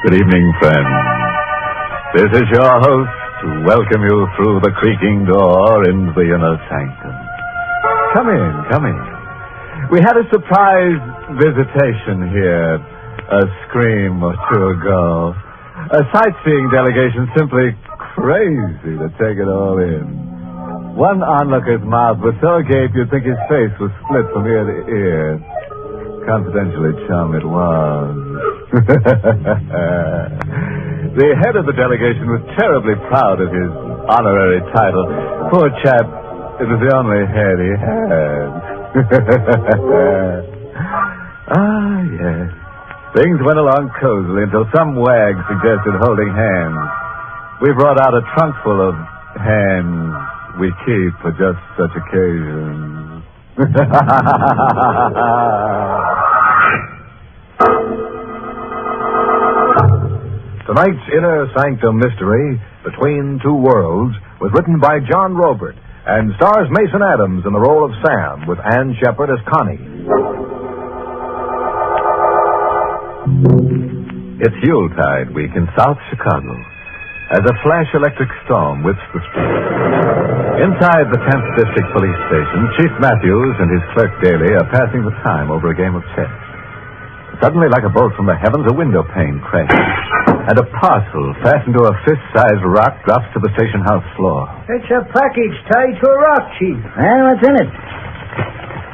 Good evening, friends. This is your host to welcome you through the creaking door into the inner sanctum. Come in. We had a surprise visitation here a scream or two ago. A sightseeing delegation simply crazy to take it all in. One onlooker's mouth was so agape you'd think his face was split from ear to ear. Confidentially, chum, it was. The head of the delegation was terribly proud of his honorary title. Poor chap, it was the only head he had. Yes. Things went along cozily until some wag suggested holding hands. We brought out a trunk full of hands we keep for just such occasions. Tonight's Inner Sanctum Mystery, Between Two Worlds, was written by John Robert and stars Mason Adams in the role of Sam, with Ann Shepard as Connie. It's Yuletide week in South Chicago as a flash electric storm whips the streets. Inside the 10th District Police Station, Chief Matthews and his clerk Daly are passing the time over a game of chess. Suddenly, like a bolt from the heavens, a window pane crashes, and a parcel fastened to a fist-sized rock drops to the station house floor. It's a package tied to a rock, Chief. What's in it?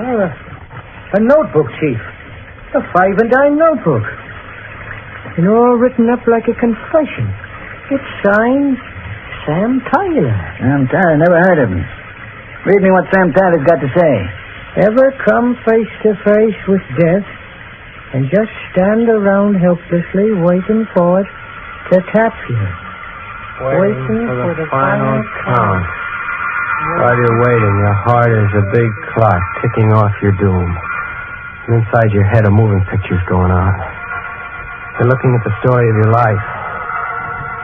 Oh, a notebook, Chief. A 5-and-dime notebook. And all written up like a confession. It's signed Sam Tyler. Sam Tyler, never heard of him. Read me what Sam Tyler's got to say. Ever come face to face with death and just stand around helplessly waiting for it to tap you? Waiting for the final count. While you're waiting, your heart is a big clock ticking off your doom. And inside your head, a moving picture's going on. You're looking at the story of your life.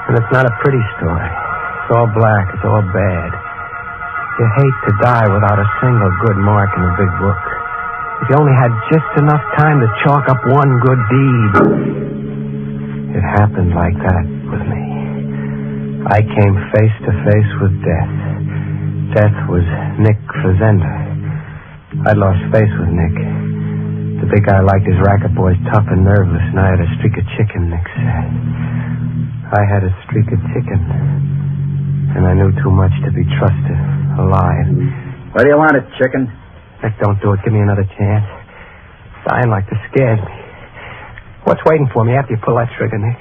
And it's not a pretty story. It's all black. It's all bad. You hate to die without a single good mark in the big book. If you only had just enough time to chalk up one good deed. It happened like that with me. I came face to face with death. Death was Nick Fazenda. I'd lost face with Nick. The big guy liked his racket boys tough and nervous, and I had a streak of chicken, Nick said. I had a streak of chicken, and I knew too much to be trusted alive. What do you want, it, chicken? Nick, don't do it. Give me another chance. Dying like this scares me. What's waiting for me after you pull that trigger, Nick?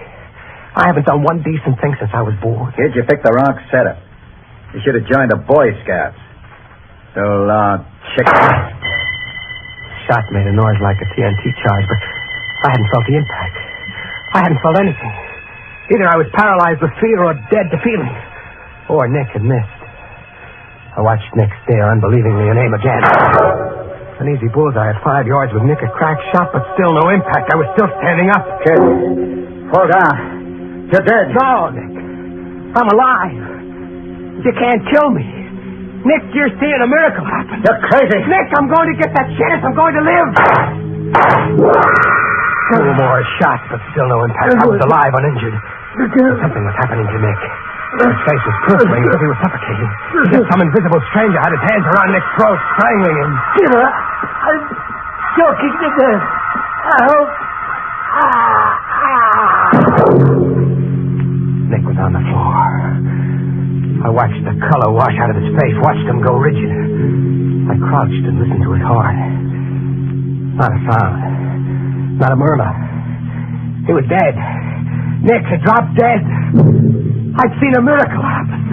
I haven't done one decent thing since I was born. Kid, you picked the wrong setup. You should have joined the Boy Scouts. So long, chicken. Shot made a noise like a TNT charge, but I hadn't felt the impact. I hadn't felt anything. Either I was paralyzed with fear or dead to feeling. Or Nick had missed. I watched Nick stare unbelievingly and aim again. An easy bullseye at 5 yards with Nick a crack shot, but still no impact. I was still standing up. Kid, hold on. You're dead. No, Nick. I'm alive. You can't kill me. Nick, you're seeing a miracle happen. You're crazy. Nick, I'm going to get that chance. I'm going to live. 2 more shots, but still no impact. I was alive, uninjured. Something was happening to Nick. His face was purpling as if he was suffocating. As if some invisible stranger had his hands around Nick's throat, strangling him. Peter, I'm choking to death. Help. Nick was on the floor. I watched the color wash out of his face, watched him go rigid. I crouched and listened to his heart. Not a sound. Not a murmur. He was dead. Nick had dropped dead. I'd seen a miracle happen.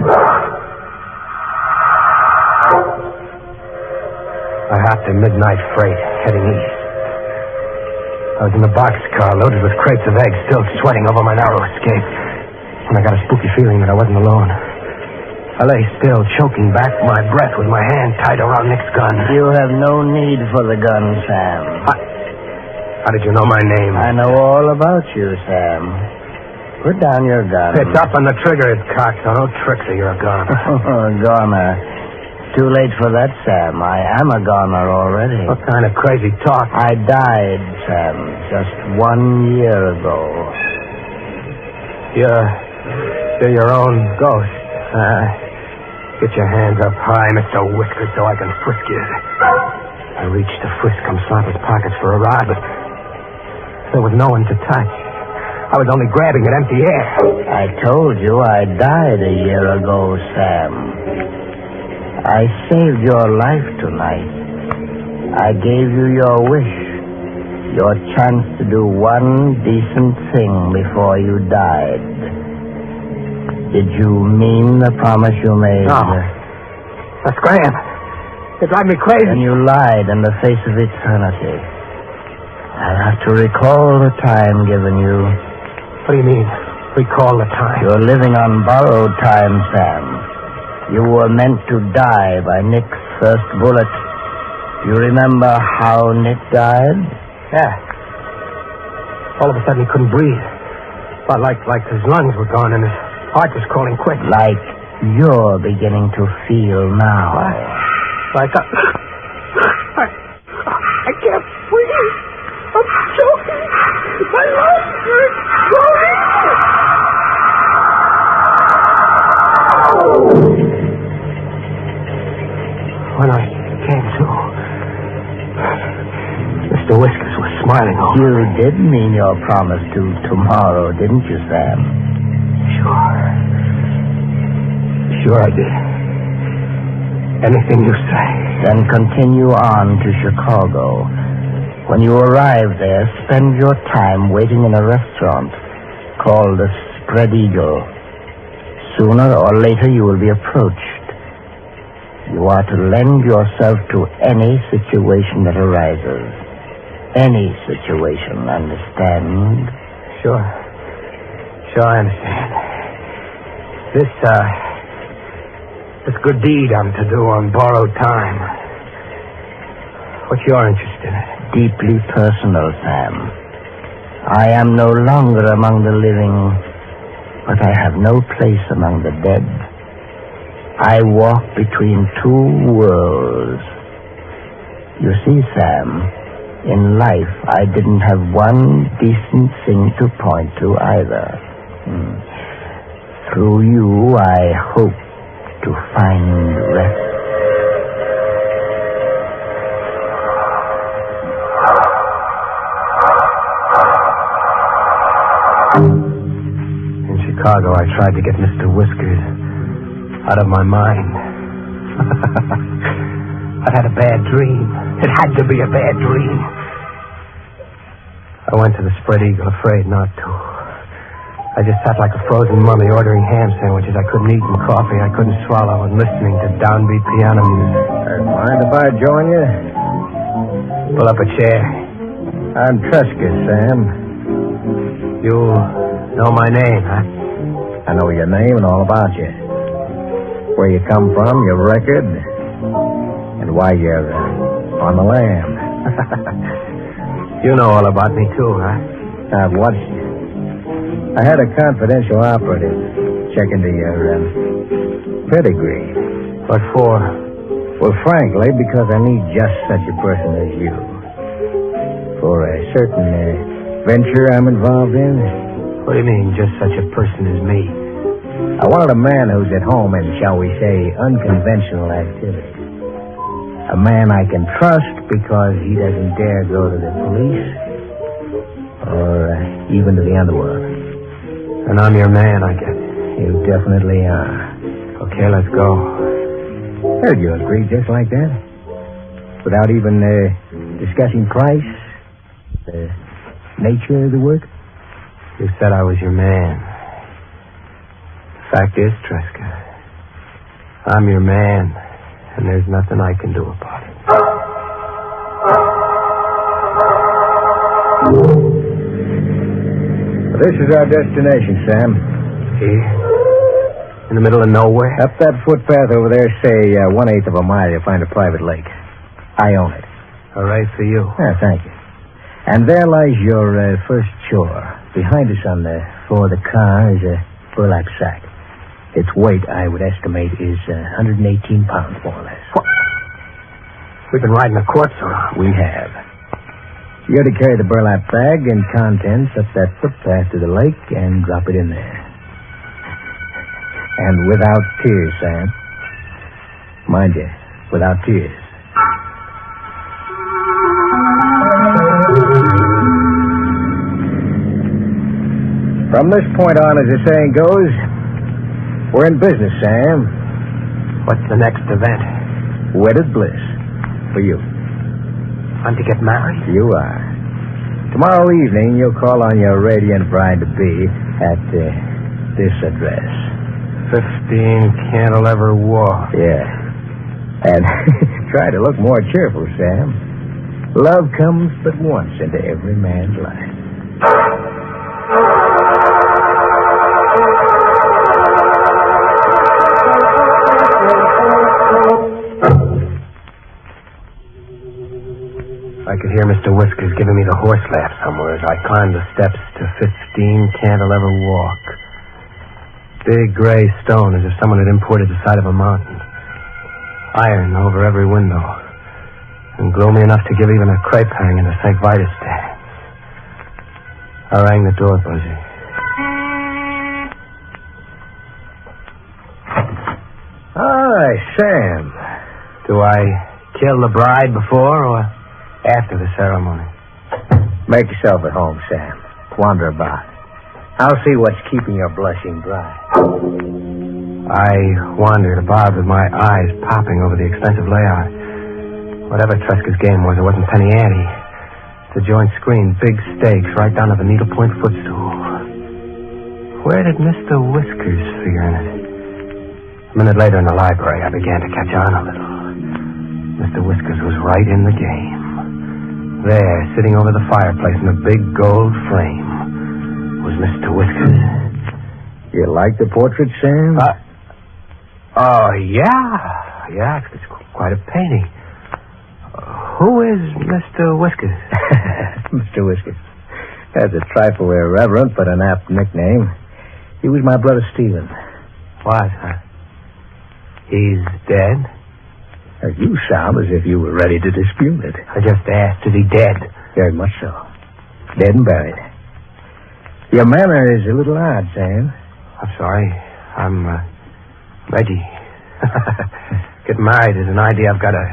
I hopped a midnight freight heading east. I was in the boxcar loaded with crates of eggs, still sweating over my narrow escape. And I got a spooky feeling that I wasn't alone. I lay still, choking back my breath with my hand tied around Nick's gun. You have no need for the gun, Sam. How did you know my name? I know all about you, Sam. Put down your gun. It's up on the trigger, it's cocked, so no tricks or you're a goner. Goner. Too late for that, Sam. I am a goner already. What kind of crazy talk? I died, Sam, just 1 year ago. You're your own ghost. Get your hands up high, Mr. Whiskers, so I can frisk you. I reached to frisk Slapper's pockets for a rod, but there was no one to touch. I was only grabbing at empty air. I told you I died a year ago, Sam. I saved your life tonight. I gave you your wish, your chance to do one decent thing before you died. Did you mean the promise you made? No. That's Graham. It drives me crazy. And you lied in the face of eternity. I'll have to recall the time given you. What do you mean, recall the time? You're living on borrowed time, Sam. You were meant to die by Nick's first bullet. You remember how Nick died? Yeah. All of a sudden he couldn't breathe. Felt like his lungs were gone and his heart was calling quick. Like you're beginning to feel now. What? Like I can't breathe. I'm choking. My lungs are exploding. When I came to, Mr. Whiskers was smiling over You me. did mean your promise to tomorrow, didn't you, Sam? Sure I did. Anything you say. Then continue on to Chicago. When you arrive there, spend your time waiting in a restaurant called the Spread Eagle. Sooner or later you will be approached. You are to lend yourself to any situation that arises. Any situation, understand? Sure, I understand. This good deed I'm to do on borrowed time. What's your interest in it? Deeply personal, Sam. I am no longer among the living, but I have no place among the dead. I walk between two worlds. You see, Sam, in life I didn't have one decent thing to point to either. Through you, I hope to find rest. In Chicago, I tried to get Mr. Whiskers out of my mind. I'd had a bad dream. It had to be a bad dream. I went to the Spread Eagle, afraid not to. I just sat like a frozen mummy, ordering ham sandwiches I couldn't eat and coffee I couldn't swallow, and listening to downbeat piano music. Mind if I join you? Pull up a chair. I'm Tresca, Sam. You know my name, huh? I know your name and all about you. Where you come from, your record, and why you're on the lam. You know all about me, too, huh? I've watched you. I had a confidential operative check into your pedigree. What for? Well, frankly, because I need just such a person as you. For a certain venture I'm involved in. What do you mean, just such a person as me? I wanted a man who's at home in, shall we say, unconventional activity. A man I can trust because he doesn't dare go to the police or even to the underworld. And I'm your man, I guess. You definitely are. Okay, let's go. Heard you agree just like that? Without even discussing price, the nature of the work? You said I was your man. Fact is, Tresca, I'm your man, and there's nothing I can do about it. This is our destination, Sam. Here? In the middle of nowhere? Up that footpath over there, say 1/8 of a mile, you'll find a private lake. I own it. All right for you. Yeah, thank you. And there lies your first chore. Behind us on the floor of the car is a burlap sack. Its weight, I would estimate, is 118 pounds, more or less. What? We've been riding the courts around. We have. You're to carry the burlap bag and contents up that footpath to the lake and drop it in there. And without tears, Sam. Mind you, without tears. From this point on, as the saying goes, we're in business, Sam. What's the next event? Wedded bliss. For you. I'm to get married? You are. Tomorrow evening, you'll call on your radiant bride-to-be at this address. 15 Cantilever Walk. Yeah. And try to look more cheerful, Sam. Love comes but once into every man's life. I could hear Mr. Whiskers giving me the horse laugh somewhere as I climbed the steps to 15 Cantilever Walk. Big gray stone as if someone had imported the side of a mountain. Iron over every window. And gloomy enough to give even a crepe hanging a St. Vitus dance. I rang the door buzzer. Hi, Sam. Do I kill the bride before or after the ceremony? Make yourself at home, Sam. Wander about. I'll see what's keeping your blushing bride. I wandered about with my eyes popping over the expensive layout. Whatever Tresca's game was, it wasn't penny ante. The joint screen, big stakes, right down to the needlepoint footstool. Where did Mr. Whiskers figure in it? A minute later in the library, I began to catch on a little. Mr. Whiskers was right in the game. There, sitting over the fireplace in a big gold frame, was Mr. Whiskers. You like the portrait, Sam? Yeah, it's quite a painting. Who is Mr. Whiskers? Mr. Whiskers. That's a trifle irreverent, but an apt nickname. He was my brother Stephen. What? He's dead? You sound as if you were ready to dispute it. I just asked, is he dead? Very much so. Dead and buried. Your manner is a little odd, Sam. I'm sorry. I'm Reggie. Getting married is an idea I've got to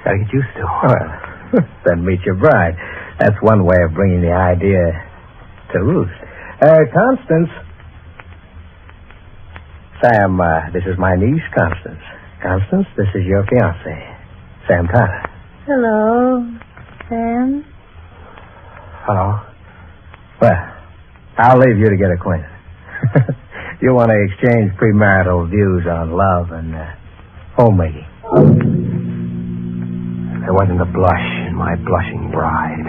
get used to. Well, then meet your bride. That's one way of bringing the idea to roost. Constance. Sam, this is my niece, Constance. Constance, this is your fiancé, Sam Tyler. Hello, Sam. Hello. Well, I'll leave you to get acquainted. You want to exchange premarital views on love and homemaking. There wasn't a blush in my blushing bride.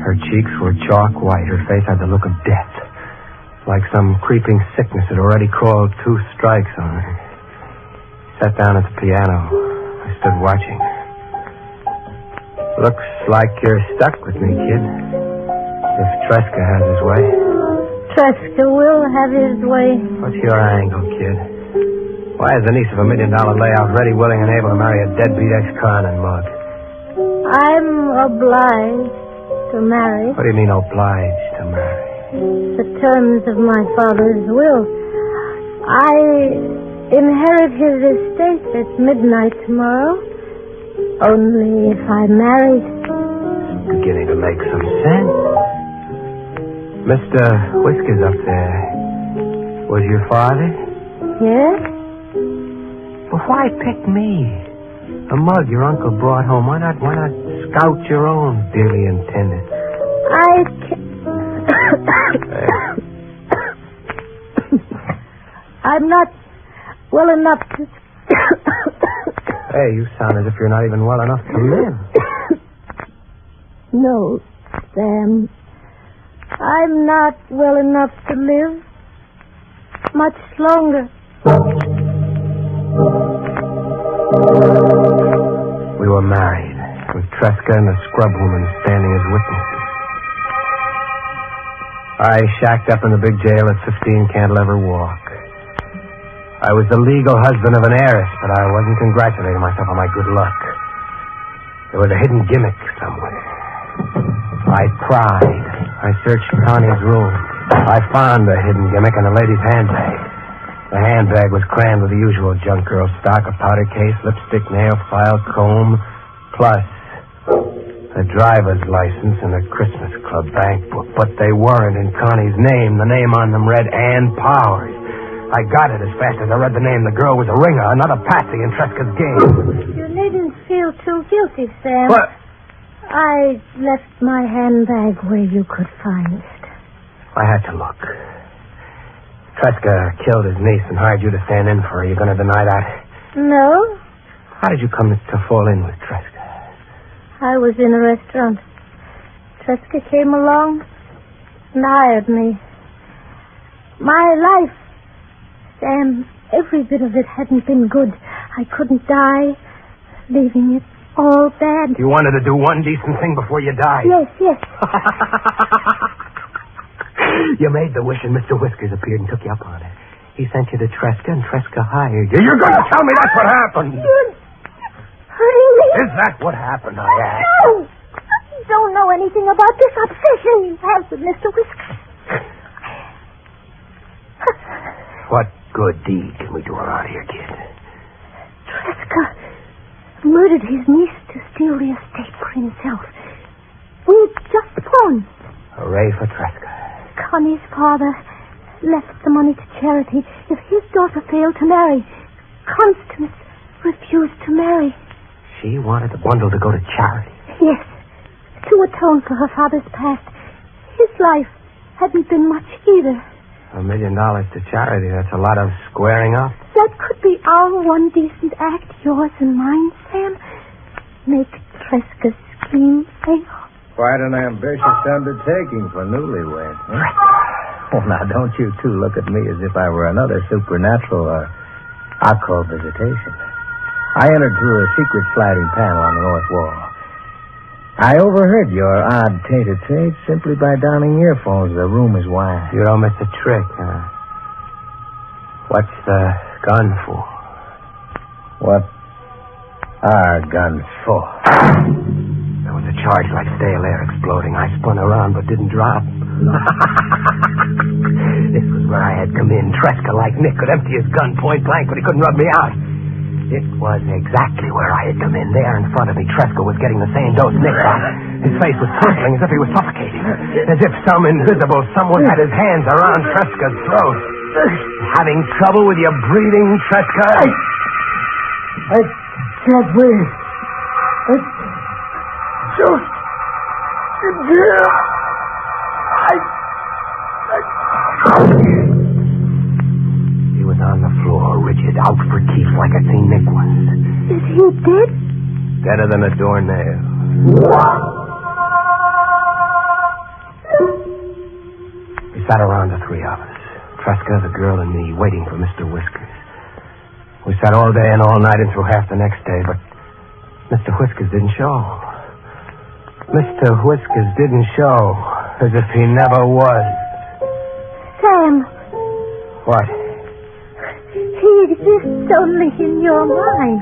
Her cheeks were chalk white. Her face had the look of death, like some creeping sickness had already crawled 2 strikes on her. Sat down at the piano. I stood watching. Looks like you're stuck with me, kid. If Tresca has his way. Tresca will have his way. What's your angle, kid? Why is the niece of $1 million layout ready, willing, and able to marry a deadbeat ex-con and mug? I'm obliged to marry. What do you mean, obliged to marry? The terms of my father's will. I inherit his estate at midnight tomorrow. Only if I married. It's beginning to make some sense. Mr. Whiskers up there was your father? Yes? Well, why pick me? A mug your uncle brought home. Why not scout your own dearly intended? I'm not well enough to... Hey, you sound as if you're not even well enough to live. No, Sam. I'm not well enough to live much longer. We were married, with Tresca and the scrub woman standing as witnesses. I shacked up in the big jail at 15 Cantilever Walk. I was the legal husband of an heiress, but I wasn't congratulating myself on my good luck. There was a hidden gimmick somewhere. I pried. I searched Connie's room. I found the hidden gimmick in the lady's handbag. The handbag was crammed with the usual junk girl stock, a powder case, lipstick, nail file, comb, plus a driver's license and a Christmas Club bank book. But they weren't in Connie's name. The name on them read Ann Powers. I got it as fast as I read the name. The girl was a ringer, another patsy in Tresca's game. You needn't feel too guilty, Sam. What? I left my handbag where you could find it. I had to look. Tresca killed his niece and hired you to stand in for her. You going to deny that? No. How did you come to fall in with Tresca? I was in a restaurant. Tresca came along and hired me. My life, Sam, every bit of it hadn't been good. I couldn't die, leaving it all bad. You wanted to do one decent thing before you died. Yes. You made the wish and Mr. Whiskers appeared and took you up on it. He sent you to Tresca and Tresca hired you. You're going to tell me that's what happened. You're hurting me. Is that what happened, I asked? No. You don't know anything about this obsession you have with Mr. Whiskers. What good deed can we do around here, kid? Tresca murdered his niece to steal the estate for himself. We'd just won. Hooray for Tresca. Connie's father left the money to charity. If his daughter failed to marry, Constance refused to marry. She wanted the bundle to go to charity. Yes, to atone for her father's past. His life hadn't been much either. $1 million to charity, that's a lot of squaring up. That could be our one decent act, yours and mine, Sam. Make Tresca's scheme fail. Quite an ambitious undertaking for newlyweds, huh? Oh, now, don't you two look at me as if I were another supernatural or occult visitation. I entered through a secret sliding panel on the north wall. I overheard your odd tete-a-tete simply by donning earphones. The room is wired. You don't miss a trick, huh? What's the gun for? What are guns for? There was a charge like stale air exploding. I spun around but didn't drop. This was where I had come in. Tresca, like Nick, could empty his gun point blank, but he couldn't rub me out. It was exactly where I had come in. There in front of me, Tresca was getting the same dose Nick got. His face was twinkling as if he was suffocating. As if some invisible someone had his hands around Tresca's throat. Having trouble with your breathing, Tresca? I can't breathe. Just in here. He was on the floor, rigid, out for keeps like I'd seen Nick was. Is he dead? Deader than a doornail. We sat around, the three of us. Tresca, the girl, and me, waiting for Mr. Whiskers. We sat all day and all night and through half the next day, but Mr. Whiskers didn't show. Mr. Whiskers didn't show, as if he never was. Sam. What? He exists only in your mind.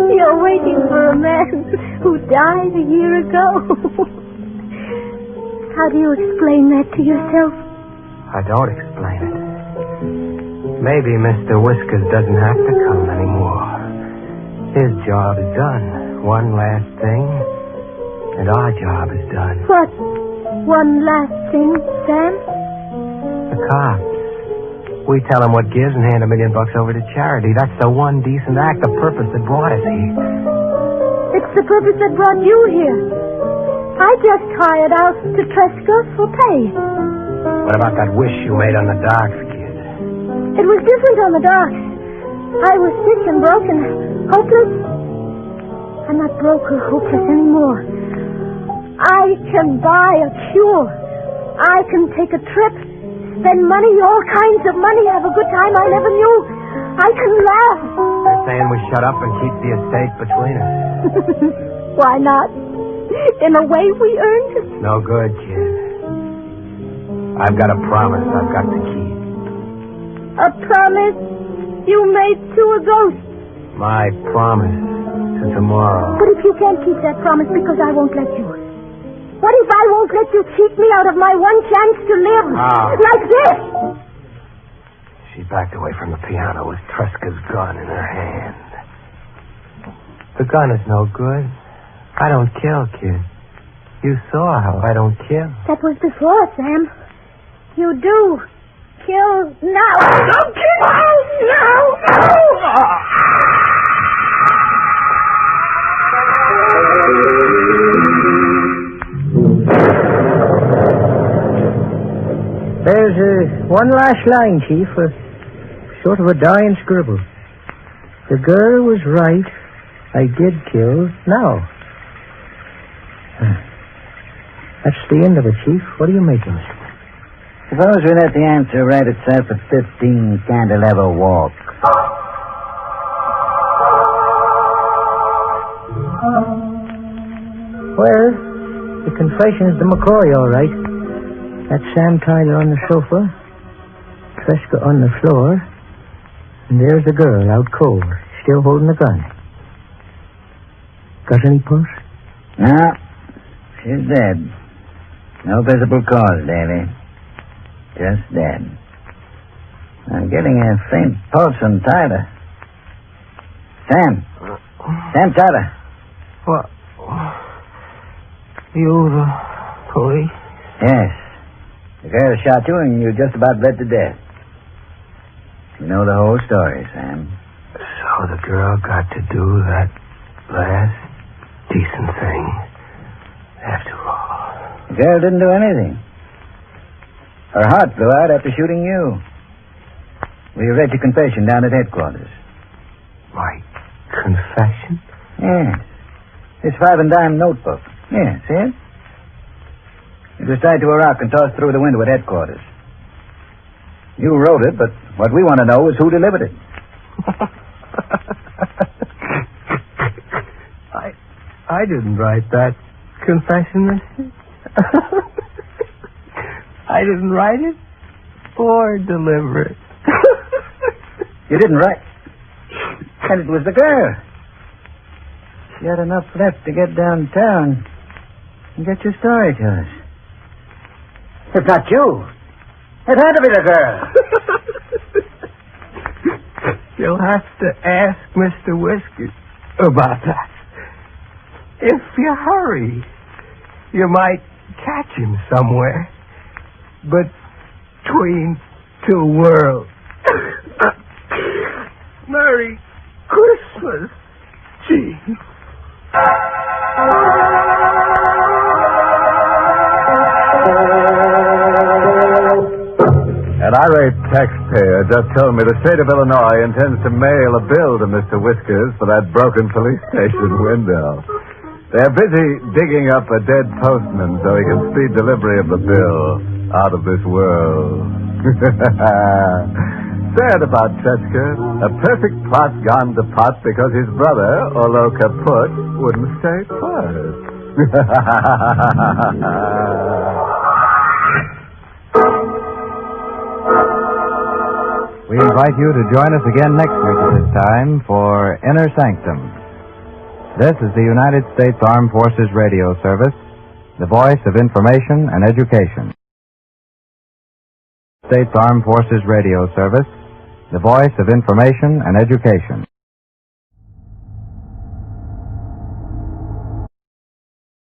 You're waiting for a man who died a year ago. How do you explain that to yourself? I don't explain it. Maybe Mr. Whiskers doesn't have to come anymore. His job is done. One last thing, and our job is done. What? One last thing, Sam? The cops. We tell them what gives and hand $1 million over to charity. That's the one decent act, the purpose that brought us here. It's the purpose that brought you here. I just hired out to Tresca for pay. What about that wish you made on the docks, kid? It was different on the docks. I was sick and broken, hopeless. I'm not broke or hopeless anymore. I can buy a cure. I can take a trip, spend money, all kinds of money, have a good time I never knew. I can laugh. You're saying we shut up and keep the estate between us? Why not? In a way, we earned it. No good, kid. I've got a promise I've got to keep. A promise you made to a ghost. My promise to tomorrow. But if you can't keep that promise because I won't let you. What if I won't let you cheat me out of my one chance to live? How? Like this? She backed away from the piano with Tresca's gun in her hand. The gun is no good. I don't kill, kid. You saw how I don't kill. That was before, Sam. You do kill now. Don't kill now. There's one last line, Chief, sort of a dying scribble. The girl was right. I did kill now. That's the end of it, Chief. What are you making? Suppose we let the answer write itself at 15 Cantilever Walk. Well, the confession's the McCoy, all right. That's Sam Tyler on the sofa, Tresca on the floor, and there's the girl out cold, still holding the gun. Got any pulse? No, she's dead. No visible cause, Davy. Just dead. I'm getting a faint pulse on Tyler. Sam Tyler. What? You the police? Yes. The girl shot you and you just about bled to death. You know the whole story, Sam. So the girl got to do that last decent thing after all. The girl didn't do anything. Her heart blew out after shooting you. We read your confession down at headquarters. My confession? Yes. This 5 and dime notebook. Yeah, see it? It was tied to a rock and tossed through the window at headquarters. You wrote it, but what we want to know is who delivered it. I didn't write that confession, mister. I didn't write it or deliver it. You didn't write? And it was the girl. She had enough left to get downtown and get your story to us. If not you, it had to be the girl. You'll have to ask Mr. Whiskers about that. If you hurry, you might catch him somewhere between two worlds. Merry Christmas, Chief. An irate taxpayer just told me the state of Illinois intends to mail a bill to Mr. Whiskers for that broken police station window. They're busy digging up a dead postman so he can speed delivery of the bill out of this world. Sad about Tresca. A perfect plot gone to pot because his brother, although kaput, wouldn't stay put. We invite you to join us again next week at this time for Inner Sanctum. This is the United States Armed Forces Radio Service, the voice of information and education. States Armed Forces Radio Service, the voice of information and education.